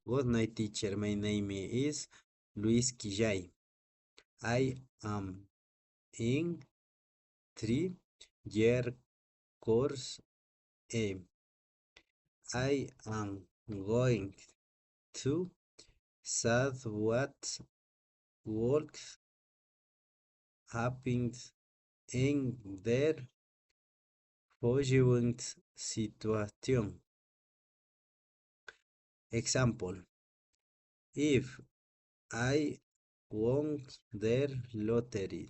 Good night, teacher. My name is Luis Quillay. I am in 3-year course A. I am going to say what work happened in their following situation. Example: if I won the lottery,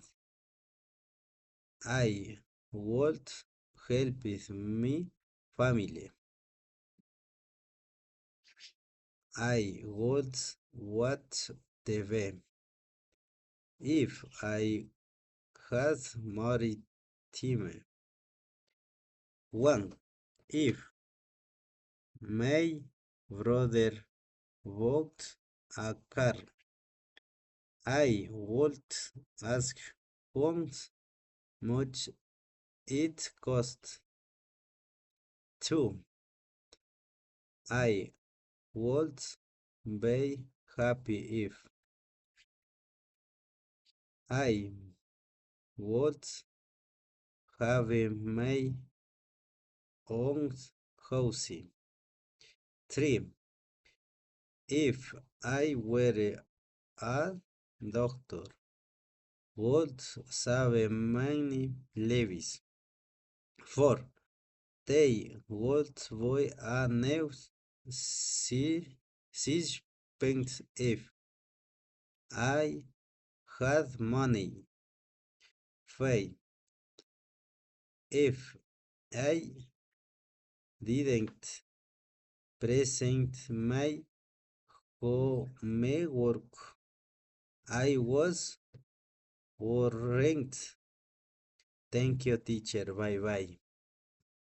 I would help my family. I would watch TV. If I had more time. 1. If my brother bought a car, I would ask how much it cost. 2. I would be happy if I would have my own house. 3. If I were a doctor, would save many lives. 4. They would buy a new siege paint if I had money. 5. If I didn't present my homework, I was worried. Thank you, teacher. Bye bye.